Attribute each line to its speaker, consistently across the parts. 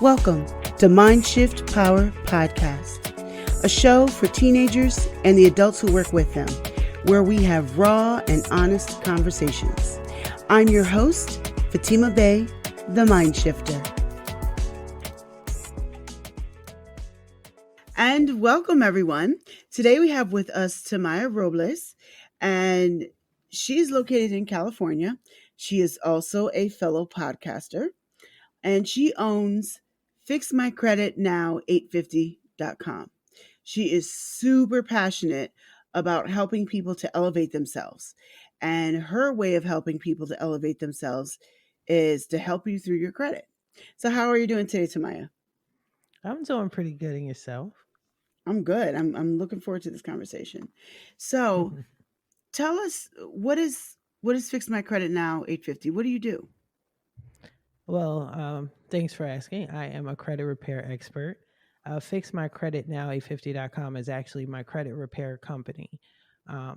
Speaker 1: Welcome to Mind Shift Power Podcast, a show for teenagers and the adults who work with them, where we have raw and honest conversations. I'm your host, Fatima Bey, the Mind Shifter. And welcome, everyone. Today we have with us Tamiya Robles, and she's located in California. She is also a fellow podcaster, and she owns FixMyCreditNow850.com. She is super passionate about helping people to elevate themselves. And her way of helping people to elevate themselves is to help you through your credit. So, how are you doing today, Tamaya?
Speaker 2: I'm doing pretty good in yourself.
Speaker 1: I'm good. I'm looking forward to this conversation. So, tell us what is Fix My Credit Now 850? What do you do?
Speaker 2: Thanks for asking. I am a credit repair expert. Fix My Credit Now 850.com is actually my credit repair company.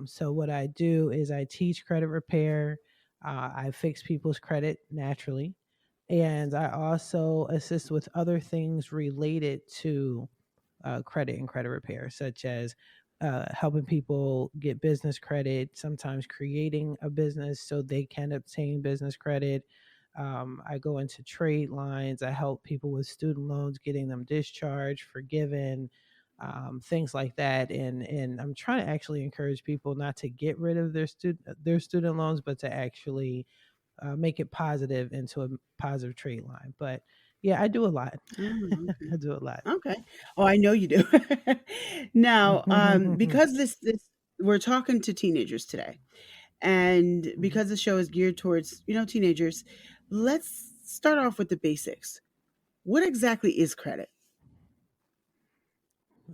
Speaker 2: So what I do is I teach credit repair. I fix people's credit naturally, and I also assist with other things related to credit and credit repair, such as helping people get business credit, sometimes creating a business so they can obtain business credit. I go into trade lines. I help people with student loans, getting them discharged, forgiven, things like that. And I'm trying to actually encourage people not to get rid of their student loans, but to actually make it positive into a positive trade line. But yeah, I do a lot.
Speaker 1: Oh, okay.
Speaker 2: I do a lot.
Speaker 1: Okay. Oh, I know you do. Now, because this we're talking to teenagers today, and because the show is geared towards, teenagers, let's start off with the basics. What exactly is credit?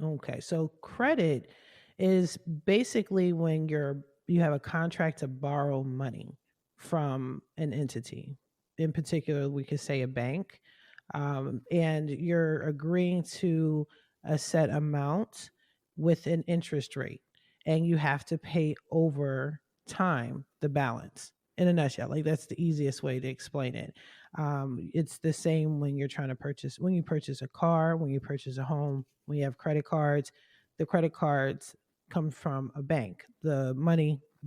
Speaker 2: Okay, so credit is basically when you have a contract to borrow money from an entity. In particular, we could say a bank, and you're agreeing to a set amount with an interest rate, and you have to pay over time the balance. In a nutshell, like that's the easiest way to explain it. It's the same when you purchase a car, when you purchase a home, when you have credit cards. The credit cards come from a bank. The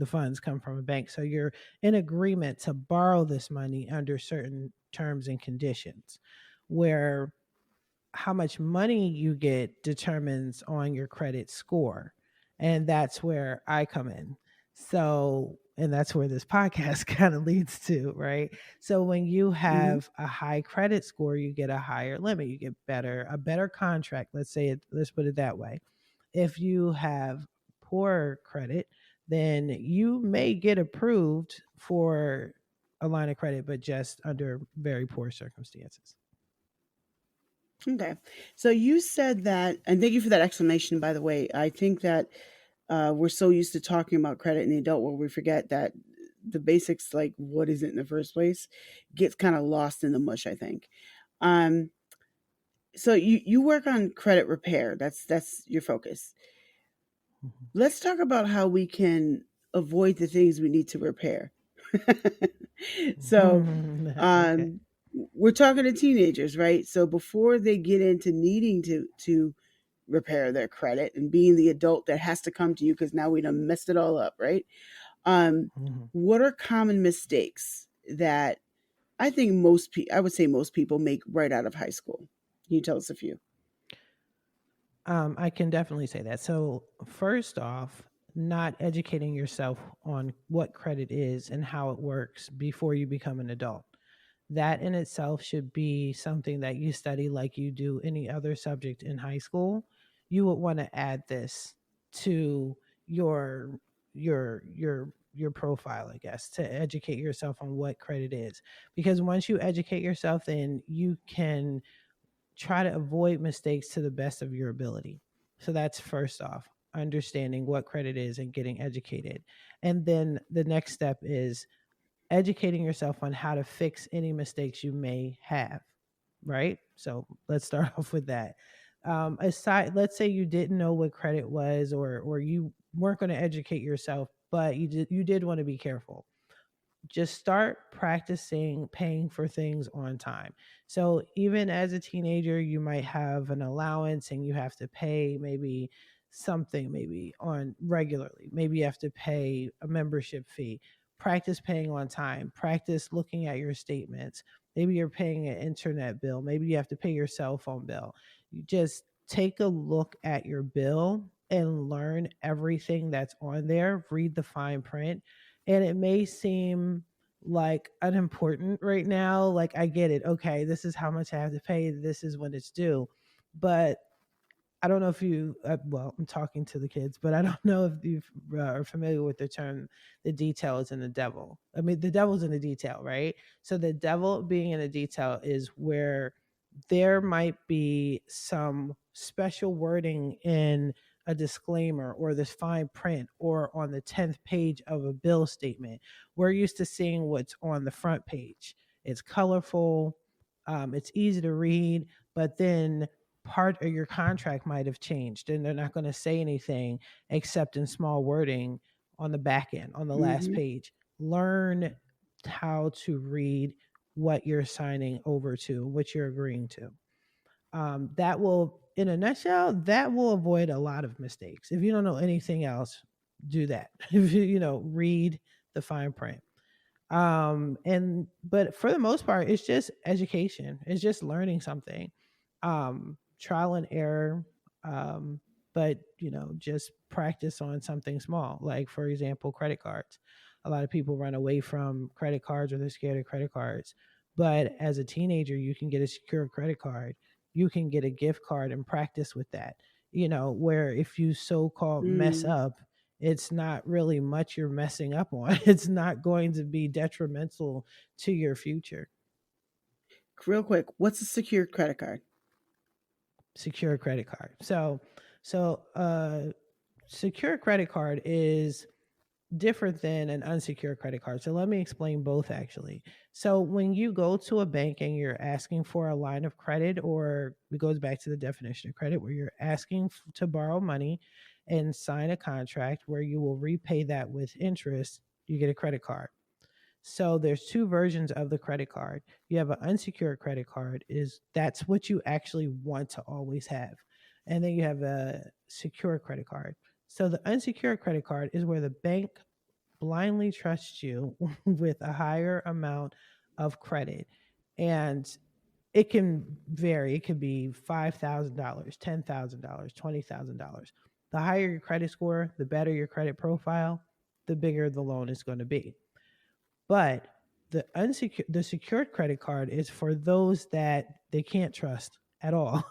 Speaker 2: funds come from a bank. So you're in agreement to borrow this money under certain terms and conditions, where how much money you get determines on your credit score. And that's where I come in. So, and that's where this podcast kind of leads to, right? So when you
Speaker 1: Hmm.
Speaker 2: have a high credit score, you get a higher limit, you get a better contract. Let's put it that way. If you have poor credit, then you may get approved for a line of credit, but just under very poor circumstances.
Speaker 1: Okay. So you said that, and thank you for that explanation, by the way. I think that we're so used to talking about credit in the adult world, we forget that the basics, like what is it in the first place, gets kind of lost in the mush, I think. Um, so you work on credit repair. That's your focus. Let's talk about how we can avoid the things we need to repair. So,
Speaker 2: Okay.
Speaker 1: um, we're talking to teenagers, right? So before they get into needing to repair their credit and being the adult that has to come to you because now we done messed it all up, right? Um,
Speaker 2: Mhm.
Speaker 1: what are common mistakes that I think I would say most people make right out of high school? Can you tell us a few?
Speaker 2: I can definitely say that. So, first off, not educating yourself on what credit is and how it works before you become an adult. That in itself should be something that you study like you do any other subject in high school. You would want to add this to your your profile, I guess, to educate yourself on what credit is. Because once you educate yourself, then you can try to avoid mistakes to the best of your ability. So that's first off, understanding what credit is and getting educated. And then the next step is educating yourself on how to fix any mistakes you may have, right? So let's start off with that. Aside, let's say you didn't know what credit was, or you weren't going to educate yourself, but you did want to be careful. just start practicing paying for things on time. So even as a teenager, you might have an allowance and you have to pay maybe something maybe on regularly. Maybe you have to pay a membership fee. Practice paying on time. Practice looking at your statements. Maybe you're paying an internet bill. Maybe you have to pay your cell phone bill. You just take a look at your bill and learn everything that's on there. Read the fine print, and it may seem like unimportant right now. Like, I get it. Okay, this is how much I have to pay. This is when it's due. But I don't know if you, well, I'm talking to the kids, but I don't know if you are familiar with the term, the detail is in the devil. I mean, the devil's in the detail, right? So the devil being in the detail is where there might be some special wording in a disclaimer or this fine print or on the 10th page of a bill statement. We're used to seeing what's on the front page. It's colorful, it's easy to read, but then part of your contract might have changed and they're not going to say anything except in small wording on the back end, on the last
Speaker 1: Mhm.
Speaker 2: page. Learn how to read what you're signing over to, what you're agreeing to. That will, in a nutshell, that will avoid a lot of mistakes. If you don't know anything else, do that. If you read the fine print. And but for the most part, it's just education. It's just learning something. Trial and error. um but just practice on something small, like for example credit cards. A lot of people run away from credit cards or they're scared of credit cards, but as a teenager you can get a secure credit card. You can get a gift card and practice with that, where if you so-called mess
Speaker 1: Mm.
Speaker 2: up, it's not really much you're messing up on. It's not going to be detrimental to your future.
Speaker 1: Real quick, what's a secured credit card?
Speaker 2: Secure credit card. So secure credit card is different than an unsecured credit card. So let me explain both actually. So when you go to a bank and you're asking for a line of credit, or it goes back to the definition of credit, where you're asking to borrow money and sign a contract where you will repay that with interest, you get a credit card. So there's two versions of the credit card. You have an unsecured credit card, is that's what you actually want to always have. And then you have a secure credit card. So the unsecured credit card is where the bank blindly trusts you with a higher amount of credit. And it can vary. It could be $5,000, $10,000, $20,000. The higher your credit score, the better your credit profile, the bigger the loan is going to be. But the secured credit card is for those that they can't trust at all,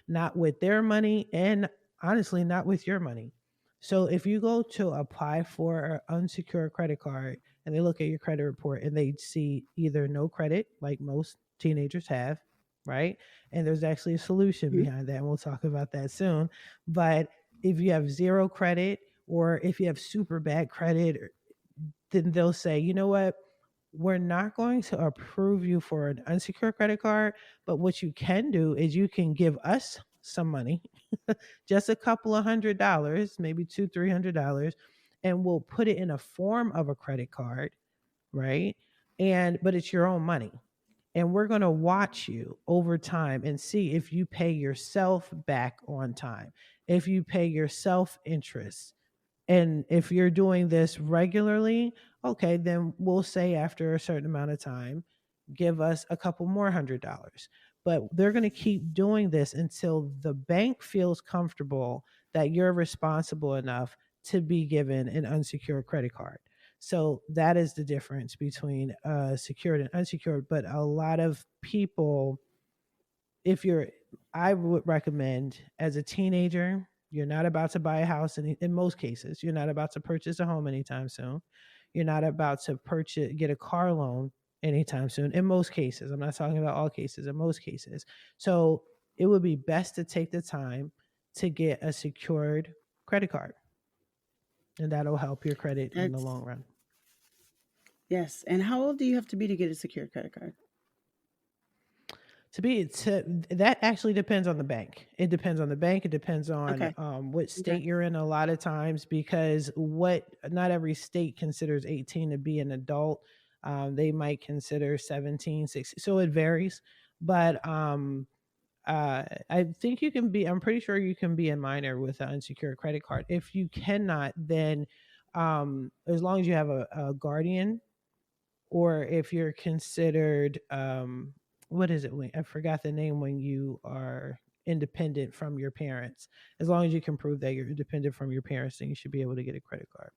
Speaker 2: not with their money, and honestly not with your money. So if you go to apply for an unsecured credit card and they look at your credit report and they see either no credit, like most teenagers have, right? And there's actually a solution
Speaker 1: Mhm.
Speaker 2: behind that, and we'll talk about that soon. But if you have zero credit, or if you have super bad credit, then they'll say, you know what? We're not going to approve you for an unsecured credit card, but what you can do is you can give us some money, just a couple of $100, maybe two, $300, and we'll put it in a form of a credit card, right? But it's your own money. And we're going to watch you over time and see if you pay yourself back on time, if you pay yourself interest, and if you're doing this regularly, okay, then we'll say after a certain amount of time, give us a couple more $100. But they're going to keep doing this until the bank feels comfortable that you're responsible enough to be given an unsecured credit card. So that is the difference between secured and unsecured. But a lot of people, if you're I would recommend, as a teenager, you're not about to buy a house, in most cases you're not about to purchase a home anytime soon. You're not about to purchase get a car loan anytime soon, in most cases. I'm not talking about all cases, in most cases. So it would be best to take the time to get a secured credit card, and that'll help your credit in the long
Speaker 1: That's
Speaker 2: run.
Speaker 1: yes. And how old do you have to be to get a secured credit card?
Speaker 2: To that actually depends on the bank. It depends on the bank. It depends on
Speaker 1: Okay.
Speaker 2: what
Speaker 1: Okay.
Speaker 2: state you're in a lot of times, because what not every state considers 18 to be an adult. They might consider 17, 16. So it varies. But I think you can be, I'm pretty sure you can be a minor with an unsecured credit card. If you cannot, then as long as you have a guardian, or if you're considered, what is it? I forgot the name when you are independent from your parents. As long as you can prove that you're independent from your parents, then you should be able to get a credit card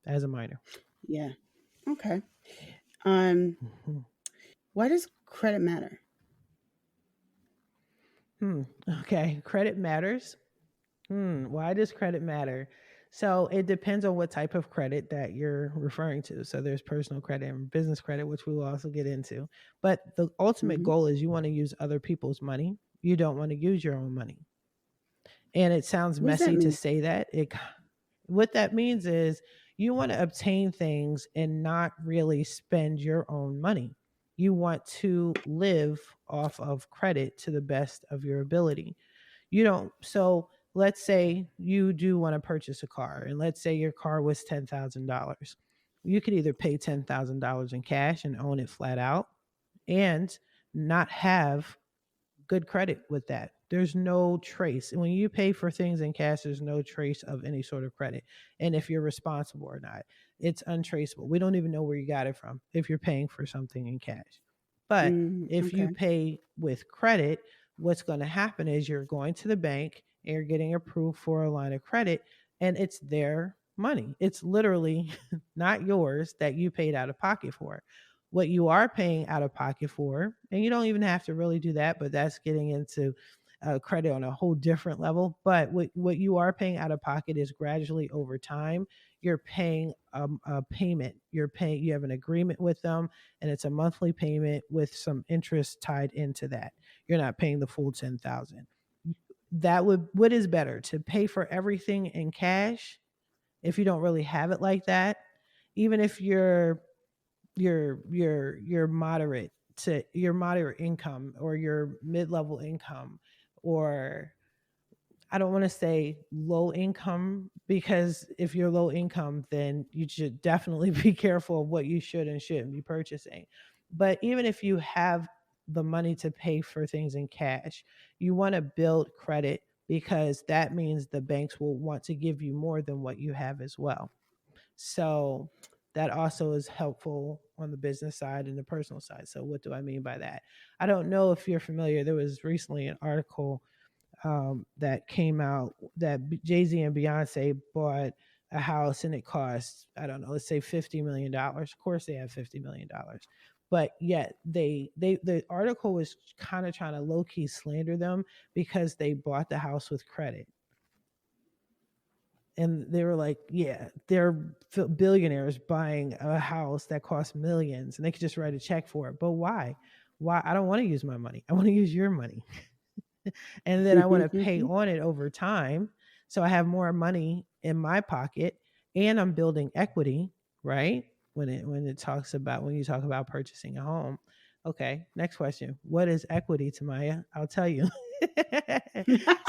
Speaker 2: as a minor.
Speaker 1: Yeah. Okay. Um,
Speaker 2: Mhm.
Speaker 1: why does credit matter?
Speaker 2: Hmm. Okay. Credit matters. Why does credit matter? So it depends on what type of credit that you're referring to. So there's personal credit and business credit, which we will also get into. But the ultimate
Speaker 1: Hmm.
Speaker 2: goal is you want to use other people's money. You don't want to use your own money. And it sounds
Speaker 1: What does that
Speaker 2: messy to
Speaker 1: mean?
Speaker 2: say that. What that means is you want to obtain things and not really spend your own money. You want to live off of credit to the best of your ability. You don't. So let's say you do want to purchase a car, and let's say your car was $10,000. You could either pay $10,000 in cash and own it flat out, and not have good credit with that. There's no trace. When you pay for things in cash, there's no trace of any sort of credit. And if you're responsible or not, it's untraceable. We don't even know where you got it from if you're paying for something in cash. But if you
Speaker 1: Okay.
Speaker 2: pay with credit, what's going to happen is you're going to the bank and you're getting approved for a line of credit, and it's their money. It's literally not yours that you paid out of pocket for. What you are paying out of pocket for, and you don't even have to really do that, but that's getting into credit on a whole different level. But what you are paying out of pocket is gradually over time. You're paying a payment. You have an agreement with them, and it's a monthly payment with some interest tied into that. You're not paying the full 10,000. What is better, to pay for everything in cash if you don't really have it like that, even if you're moderate to your moderate income or your mid-level income, or I don't want to say low income, because if you're low income then you should definitely be careful of what you should and shouldn't be purchasing. But even if you have the money to pay for things in cash, you want to build credit, because that means the banks will want to give you more than what you have as well. So that also is helpful on the business side and the personal side. So what do I mean by that? I don't know if you're familiar. There was recently an article that came out that Jay-Z and Beyonce bought a house and it cost, I don't know, let's say $50 million. Of course, they have $50 million, but yet the article was kind of trying to low key slander them because they bought the house with credit. And they were like, yeah, they're billionaires buying a house that costs millions and they could just write a check for it. But why? I don't want to use my money, I want to use your money. And then I want to pay on it over time, so I have more money in my pocket, and I'm building equity, right? When it talks about, when you talk about purchasing a home. Okay, next question. What is equity, Tamaya? I'll tell you.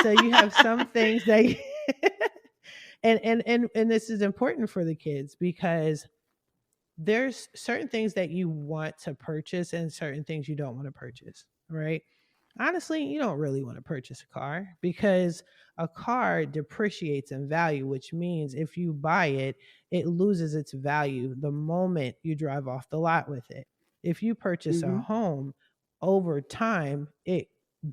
Speaker 2: So you have some things that and this is important for the kids, because there's certain things that you want to purchase and certain things you don't want to purchase, right? Honestly, you don't really want to purchase a car, because a car depreciates in value, which means if you buy it, it loses its value the moment you drive off the lot with it. If you purchase a
Speaker 1: Hmm.
Speaker 2: home, over time, it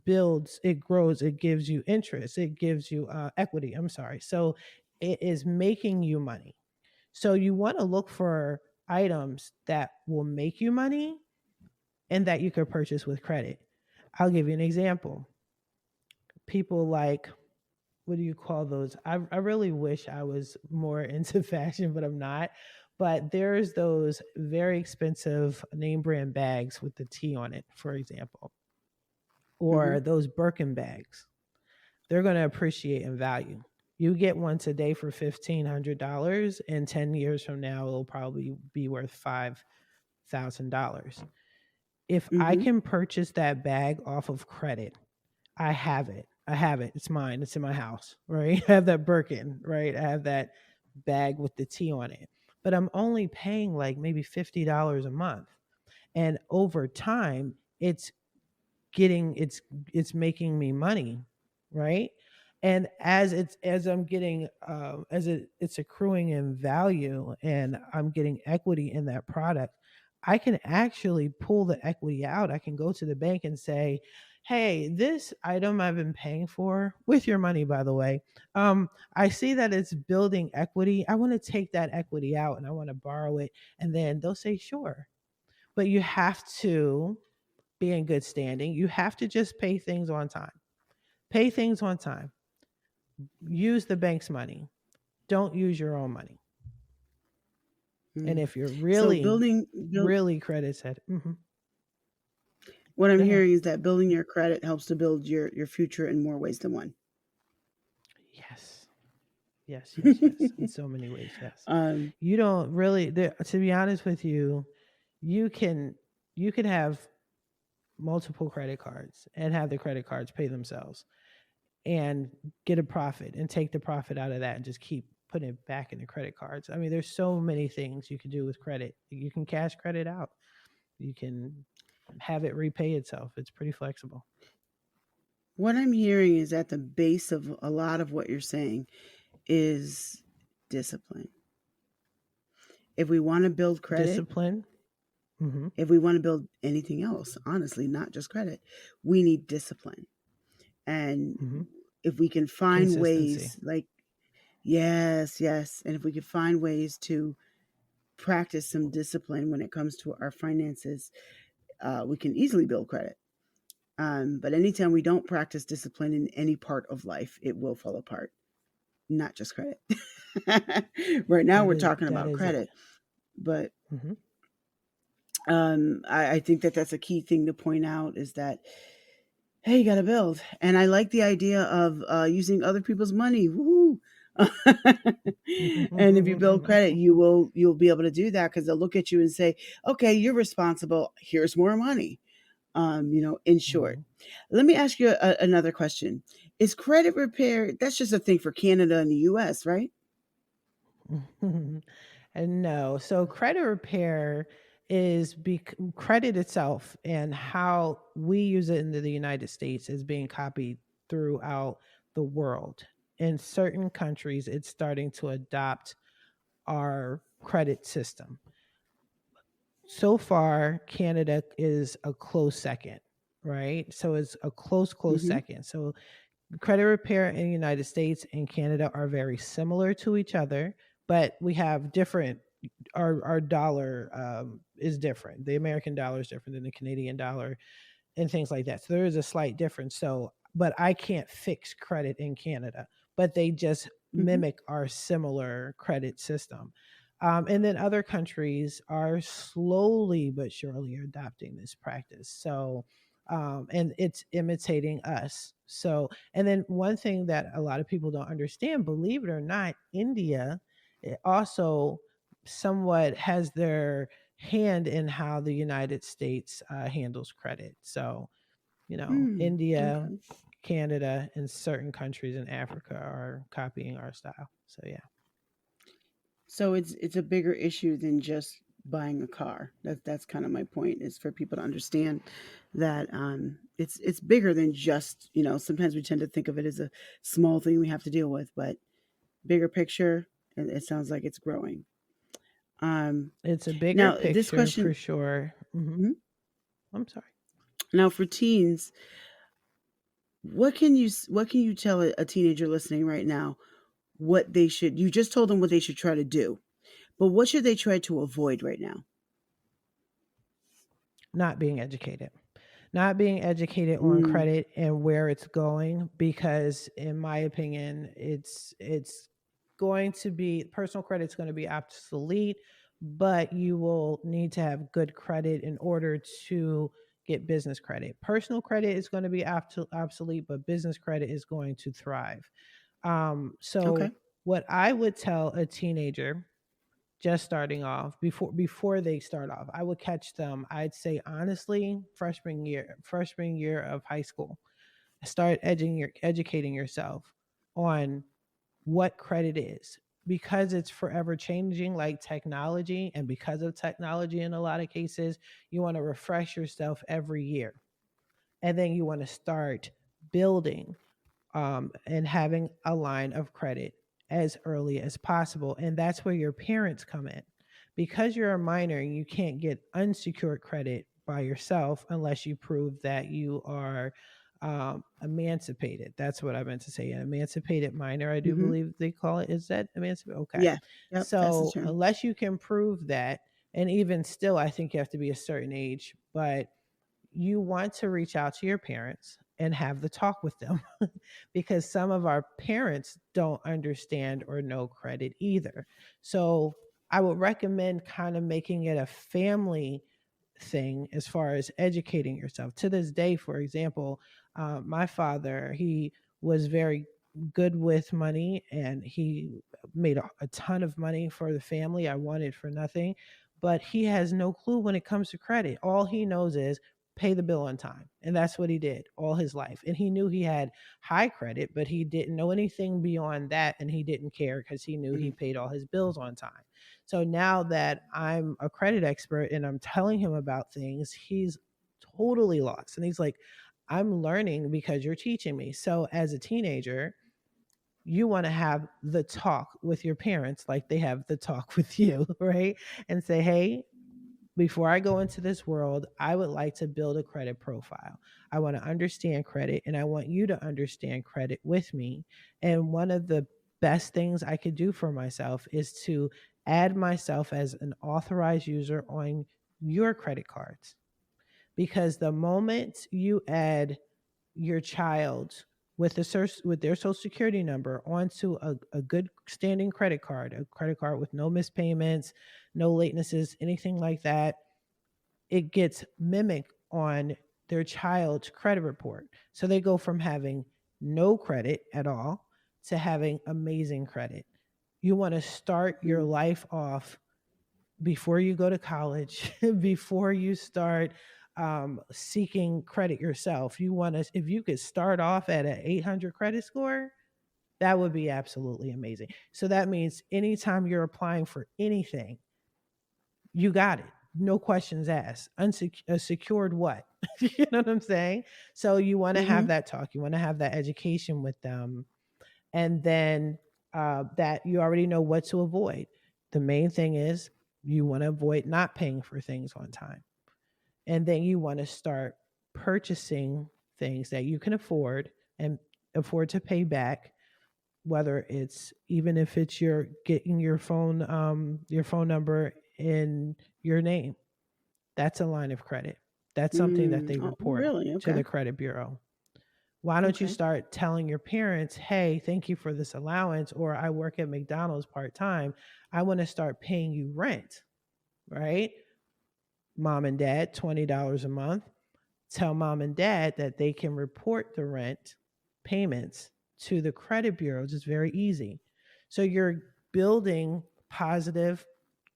Speaker 2: builds, it grows, it gives you interest, it gives you equity. I'm sorry. So it is making you money. So you want to look for items that will make you money and that you could purchase with credit. I'll give you an example. People like, what do you call those? I really wish I was more into fashion, but I'm not. But there's those very expensive name brand bags with the T on it, for example,
Speaker 1: Hmm.
Speaker 2: or those Birkin bags. They're going to appreciate in value. You get one today for $1,500, and 10 years from now, it'll probably be worth $5,000. If I
Speaker 1: Hmm.
Speaker 2: can purchase that bag off of credit, I have it. I have it. It's mine. It's in my house, right? I have that Birkin, right? I have that bag with the T on it. but I'm only paying like maybe $50 a month. And over time, getting it's making me money, right? And as I'm getting it's accruing in value and I'm getting equity in that product, I can actually pull the equity out. I can go to the bank and say, hey, this item I've been paying for with your money, by the way, I see that it's building equity. I want to take that equity out and I want to borrow it. And then they'll say sure, but you have to be in good standing. You have to just pay things on time. Pay things on time. Use the bank's money. Don't use your own money. And
Speaker 1: Mm.
Speaker 2: if you're
Speaker 1: So
Speaker 2: really, really credit set,
Speaker 1: what I'm
Speaker 2: go ahead.
Speaker 1: hearing is that building your credit helps to build your future in more ways than one.
Speaker 2: Yes, yes, yes, yes. In so many ways, yes.
Speaker 1: um,
Speaker 2: You don't really, to be honest with you, you can you can have multiple credit cards and have the credit cards pay themselves and get a profit and take the profit out of that and just keep putting it back into credit cards. I mean, there's so many things you can do with credit. You can cash credit out. You can have it repay itself. It's pretty flexible.
Speaker 1: what I'm hearing is at the base of a lot of what you're saying is discipline. If we want to build credit,
Speaker 2: Discipline. Hmm.
Speaker 1: if we want to build anything else, honestly, not just credit, we need discipline. And
Speaker 2: Hmm.
Speaker 1: if we can find
Speaker 2: Consistency.
Speaker 1: ways, like, yes, yes. And if we can find ways to practice some discipline when it comes to our finances, we can easily build credit. But anytime we don't practice discipline in any part of life, it will fall apart, not just credit. Right now, we're talking
Speaker 2: That
Speaker 1: about
Speaker 2: is it.
Speaker 1: credit, but
Speaker 2: Hmm.
Speaker 1: I think that that's a key thing to point out is that, hey, you got to build. And I like the idea of using other people's money. Woo! And if you build credit, you'll be able to do that because they'll look at you and say, "Okay, you're responsible. Here's more money." In short.
Speaker 2: Hmm.
Speaker 1: Let me ask you another question. Is credit repair, that's just a thing for Canada and the US, right?
Speaker 2: And no. So credit repair is credit itself and how we use it in the United States is being copied throughout the world. In certain countries, it's starting to adopt our credit system. So far, Canada is a close second, right? So it's a close
Speaker 1: Hmm.
Speaker 2: second. So credit repair in the United States and Canada are very similar to each other, but we have different. Our dollar is different. The American dollar is different than the Canadian dollar, and things like that. So there is a slight difference. So, but I can't fix credit in Canada, but they just
Speaker 1: Hmm.
Speaker 2: mimic our similar credit system. And then other countries are slowly but surely adopting this practice. So, and it's imitating us. So, and then one thing that a lot of people don't understand, believe it or not, India also somewhat has their hand in how the United States handles credit. So, India,
Speaker 1: Okay.
Speaker 2: Canada, and certain countries in Africa are copying our style. So, yeah,
Speaker 1: So it's a bigger issue than just buying a car. That's kind of my point, is for people to understand that it's bigger than just, sometimes we tend to think of it as a small thing we have to deal with, but bigger picture, it sounds like it's growing. Um,
Speaker 2: it's a bigger
Speaker 1: Now this
Speaker 2: picture for
Speaker 1: question,
Speaker 2: sure.
Speaker 1: mhm.
Speaker 2: I'm sorry.
Speaker 1: Now for teens, what can you tell a teenager listening right now what they should, you just told them what they should try to do, but what should they try to avoid right now?
Speaker 2: Not being educated. Not being educated on
Speaker 1: Mm,
Speaker 2: credit and where it's going, because in my opinion it's going to be, personal credit's going to be obsolete, but you will need to have good credit in order to get business credit. Personal credit is going to be obsolete, but business credit is going to thrive.
Speaker 1: okay.
Speaker 2: So what I would tell a teenager just starting off, before they start off, I would catch them, I'd say honestly, freshman year of high school, start educating yourself on what credit is. because it's forever changing like technology, and because of technology in a lot of cases, you want to refresh yourself every year. And then you want to start building and having a line of credit as early as possible. And that's where your parents come in. Because you're a minor, you can't get unsecured credit by yourself unless you prove that you are emancipated. That's what I meant to say. An emancipated minor, I do
Speaker 1: Mhm.
Speaker 2: believe they call it. Is that emancipated? Okay.
Speaker 1: Yeah. Yep, that's the
Speaker 2: So
Speaker 1: term.
Speaker 2: unless you can prove that, and even still, I think you have to be a certain age, but you want to reach out to your parents and have the talk with them because some of our parents don't understand or know credit either. So I would recommend kind of making it a family thing as far as educating yourself. To this day, for example, my father, he was very good with money and he made a ton of money for the family. I wanted for nothing, but he has no clue when it comes to credit. All he knows is pay the bill on time. And that's what he did all his life. And he knew he had high credit, but he didn't know anything beyond that. And he didn't care because he knew he
Speaker 1: Mhm.
Speaker 2: paid all his bills on time. So now that I'm a credit expert and I'm telling him about things, he's totally lost. And he's like, I'm learning because you're teaching me. So as a teenager, you want to have the talk with your parents like they have the talk with you, right? And say, hey, before I go into this world, I would like to build a credit profile. I want to understand credit and I want you to understand credit with me. And one of the best things I could do for myself is to add myself as an authorized user on your credit cards. Because the moment you add your child with with their social security number onto a good standing credit card, a credit card with no mispayments, no latenesses, anything like that, it gets mimicked on their child's credit report. So they go from having no credit at all to having amazing credit. You want to start your
Speaker 1: Mm.
Speaker 2: life off before you go to college, before you start seeking credit yourself. You want to, if you could start off at an 800 credit score, that would be absolutely amazing. So that means anytime you're applying for anything, you got it. No questions asked. Secured what? You know what I'm saying? So you want to have
Speaker 1: Mhm.
Speaker 2: that talk. You want to have that education with them. And then that you already know what to avoid. The main thing is you want to avoid not paying for things on time. And then you want to start purchasing things that you can afford and afford to pay back, whether it's even if it's your getting your phone number in your name. That's a line of credit. That's something that
Speaker 1: Mm.
Speaker 2: they
Speaker 1: Oh,
Speaker 2: report
Speaker 1: really?
Speaker 2: to
Speaker 1: Okay.
Speaker 2: the credit bureau. Why don't you
Speaker 1: Okay.
Speaker 2: start telling your parents, hey, thank you for this allowance, or I work at McDonald's part time. I want to start paying you rent, right? Mom and dad, $20 a month. Tell mom and dad that they can report the rent payments to the credit bureaus. It's very easy. So you're building positive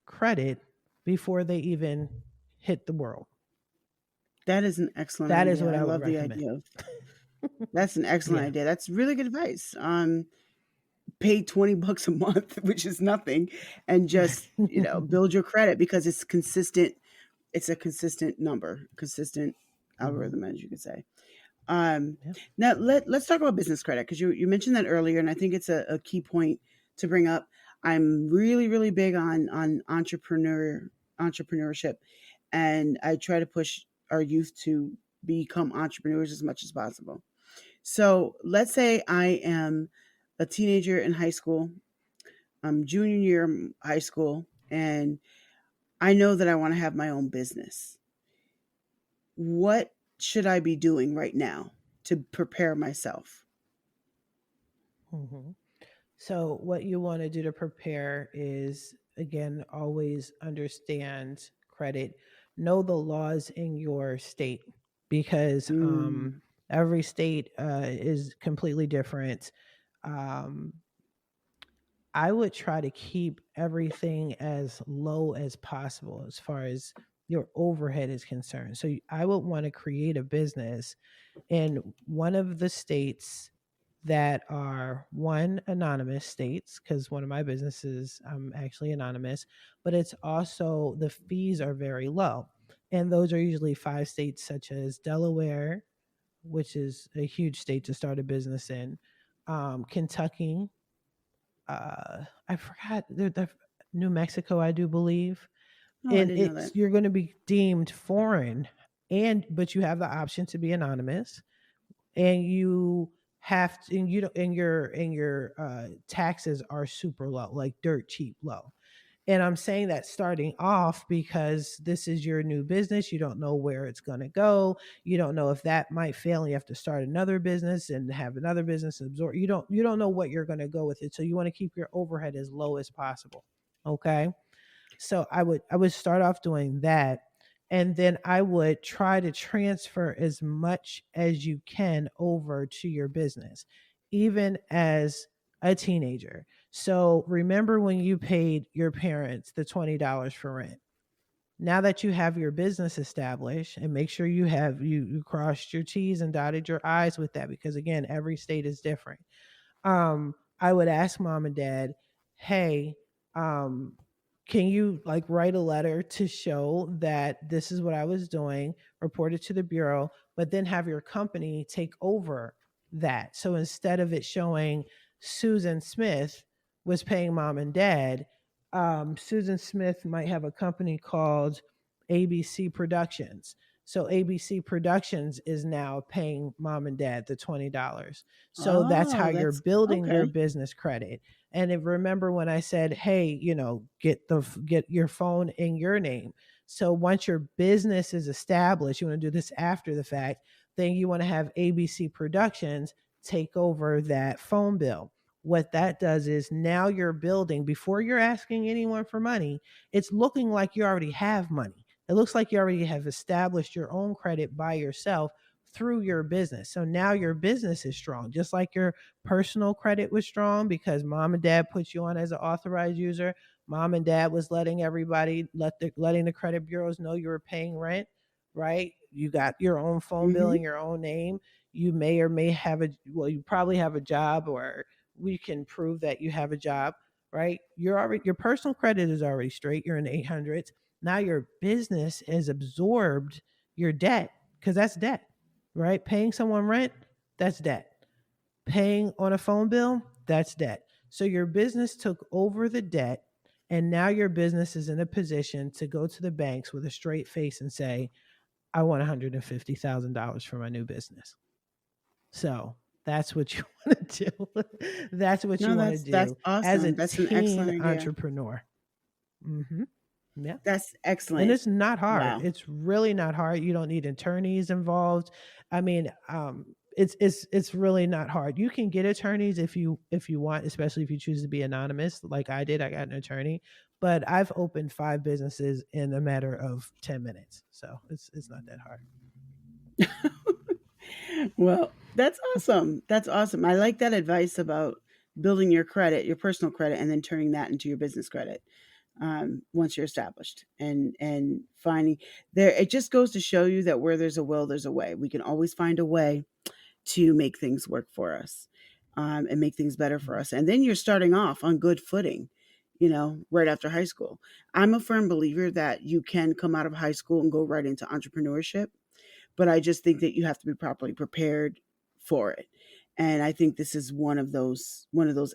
Speaker 2: credit before they even hit the world.
Speaker 1: That is an excellent
Speaker 2: That is
Speaker 1: idea.
Speaker 2: what
Speaker 1: I
Speaker 2: I would
Speaker 1: love the
Speaker 2: recommend.
Speaker 1: idea of that's an excellent
Speaker 2: Yeah.
Speaker 1: idea. That's really good advice. Pay 20 bucks a month, which is nothing, and
Speaker 2: Right.
Speaker 1: just, build your credit because it's consistent. It's a consistent number, consistent
Speaker 2: Hmm.
Speaker 1: algorithm, as you could say. Um,
Speaker 2: Yeah.
Speaker 1: Now let's talk about business credit because you mentioned that earlier, and I think it's a key point to bring up. I'm really really big on entrepreneurship, and I try to push our youth to become entrepreneurs as much as possible. So let's say I am a teenager in high school. I'm junior year in high school, and I know that I want to have my own business. What should I be doing right now to prepare myself?
Speaker 2: Hmm. So, what you want to do to prepare is, again, always understand credit, know the laws in your state because
Speaker 1: Mm.
Speaker 2: every state is completely different. Um, I would try to keep everything as low as possible as far as your overhead is concerned. So, I would want to create a business in one of the states that are one anonymous states, because one of my businesses I'm actually anonymous, but it's also the fees are very low. And those are usually 5 states such as Delaware, which is a huge state to start a business in, Kentucky, I forgot the New Mexico, I do believe.
Speaker 1: Oh, I
Speaker 2: And
Speaker 1: didn't know that.
Speaker 2: it's you're going to be deemed foreign, and but you have the option to be anonymous, and you have to, and you don't, and your taxes are super low, like dirt cheap low. And I'm saying that starting off because this is your new business. You don't know where it's going to go. You don't know if that might fail and you have to start another business and have another business absorb. You don't know what you're going to go with it. So you want to keep your overhead as low as possible. Okay? So I would start off doing that, and then I would try to transfer as much as you can over to your business, even as a teenager. So remember when you paid your parents the $20 for rent. Now that you have your business established, and make sure you crossed your T's and dotted your I's with that, because again, every state is different. I would ask mom and dad, hey, um, can you like write a letter to show that this is what I was doing, report it to the bureau, but then have your company take over that. So instead of it showing Susan Smith was paying mom and dad, Susan Smith might have a company called ABC Productions. So ABC Productions is now paying mom and dad the $20. So that's how
Speaker 1: Oh,
Speaker 2: you're
Speaker 1: that's
Speaker 2: building your
Speaker 1: okay.
Speaker 2: business credit. And if, remember when I said, hey, get your phone in your name. So once your business is established, you want to do this after the fact, then you want to have ABC Productions take over that phone bill. What that does is now you're building, before you're asking anyone for money, it's looking like you already have money. It looks like you already have established your own credit by yourself through your business. So now your business is strong, just like your personal credit was strong because mom and dad put you on as an authorized user. Mom and dad was letting everybody letting the credit bureaus know you were paying rent, right? You got your own phone bill
Speaker 1: Mhm.
Speaker 2: in your own name. You may or may have a well, you probably have a job, or we can prove that you have a job, right? Your personal credit is already straight. You're in the 800s. Now your business has absorbed your debt, because that's debt, right? Paying someone rent, that's debt. Paying on a phone bill, that's debt. So your business took over the debt, and now your business is in a position to go to the banks with a straight face and say, I want $150,000 for my new business. So that's what you want to do. That's what you
Speaker 1: No,
Speaker 2: want to
Speaker 1: that's
Speaker 2: do as a
Speaker 1: awesome. That's an excellent
Speaker 2: teen
Speaker 1: idea.
Speaker 2: entrepreneur. Hmm. Yeah.
Speaker 1: That's
Speaker 2: And
Speaker 1: excellent.
Speaker 2: it's not hard.
Speaker 1: Wow.
Speaker 2: It's really not hard. You don't need attorneys involved. I mean, it's really not hard. You can get attorneys if you want, especially if you choose to be anonymous, like I did. I got an attorney, but I've opened 5 businesses in a matter of 10 minutes, so it's not that hard.
Speaker 1: Well, that's awesome. That's awesome. I like that advice about building your credit, your personal credit, and then turning that into your business credit once you're established, and finding there. It just goes to show you that where there's a will, there's a way. We can always find a way to make things work for us, and make things better for us. And then you're starting off on good footing, right after high school. I'm a firm believer that you can come out of high school and go right into entrepreneurship, but I just think that you have to be properly prepared for it. And I think this is one of those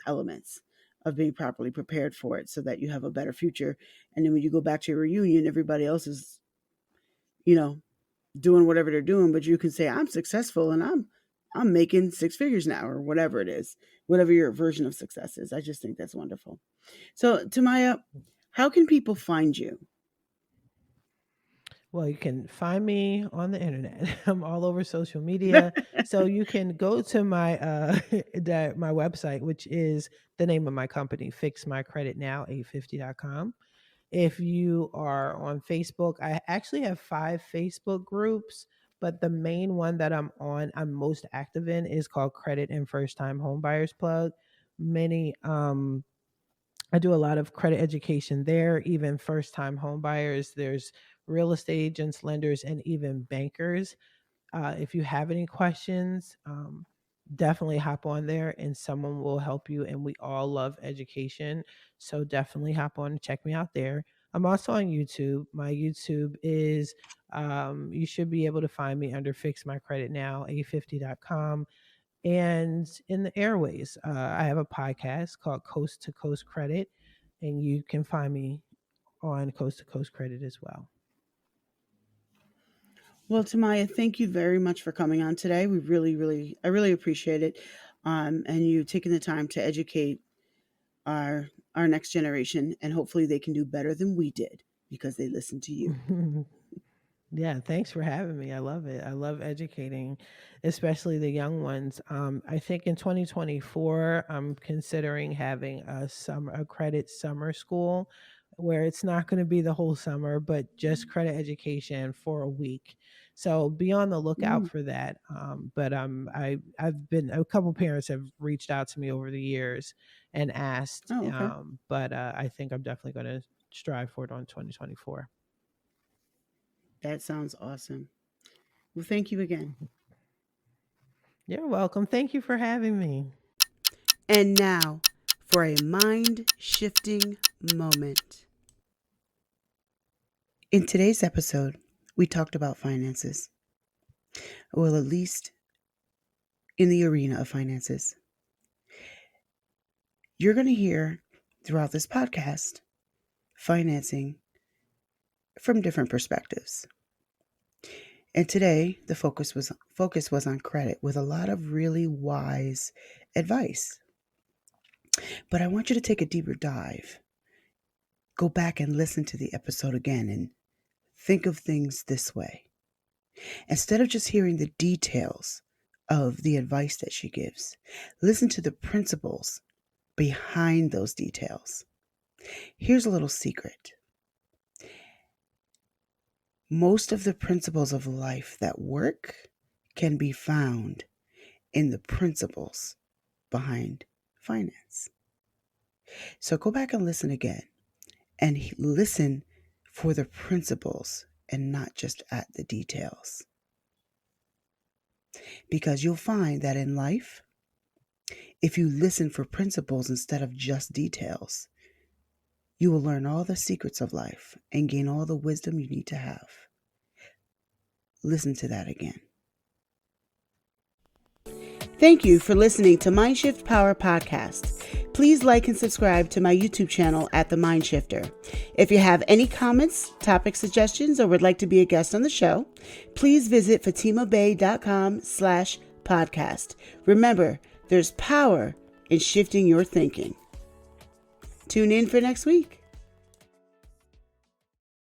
Speaker 1: elements of being properly prepared for it so that you have a better future. And then when you go back to your reunion, everybody else is, you know, doing whatever they're doing, but you can say, I'm successful and I'm making six figures now, or whatever it is, whatever your version of success is. I just think that's wonderful. So, Tamaya, how can people find you?
Speaker 2: Well, you can find me on the internet. I'm all over social media. So you can go to my my website, which is the name of my company, fixmycreditnow850.com. If you are on Facebook, I actually have 5 Facebook groups, but the main one that I'm most active in, is called Credit and First Time Homebuyers Plug. Many I do a lot of credit education there, even first time home buyers. There's real estate agents, lenders, and even bankers. If you have any questions, definitely hop on there and someone will help you. And we all love education. So definitely hop on and check me out there. I'm also on YouTube. My YouTube is, you should be able to find me under Fix My Credit Now, a50.com. And in the airways, I have a podcast called Coast to Coast Credit, and you can find me on Coast to Coast Credit as well.
Speaker 1: Well, Tamaya, thank you very much for coming on today. We I really appreciate it. And you taking the time to educate our next generation, and hopefully they can do better than we did because they listened to you.
Speaker 2: Yeah, thanks for having me. I love it. I love educating, especially the young ones. I think in 2024, I'm considering having a credit summer school where it's not going to be the whole summer, but just credit education for a week. So be on the lookout
Speaker 1: Mm.
Speaker 2: for that. But I've been, a couple parents have reached out to me over the years and asked.
Speaker 1: Oh, okay.
Speaker 2: But I think I'm definitely going to strive for it on 2024.
Speaker 1: That sounds awesome. Well, thank you again.
Speaker 2: You're welcome. Thank you for having me.
Speaker 1: And now for a mind shifting moment. In today's episode, we talked about finances. Well, at least in the arena of finances. You're going to hear throughout this podcast financing from different perspectives. And today, the focus was on credit with a lot of really wise advice. But I want you to take a deeper dive. Go back and listen to the episode again and think of things this way. Instead of just hearing the details of the advice that she gives, listen to the principles behind those details. Here's a little secret. Most of the principles of life that work can be found in the principles behind finance. So go back and listen again and listen for the principles and not just at the details. Because you'll find that in life, if you listen for principles instead of just details, you will learn all the secrets of life and gain all the wisdom you need to have. Listen to that again. Thank you for listening to Mindshift Power Podcast. Please like and subscribe to my YouTube channel at The Mindshifter. If you have any comments, topic suggestions, or would like to be a guest on the show, please visit fatimabay.com/podcast. Remember, there's power in shifting your thinking. Tune in for next week.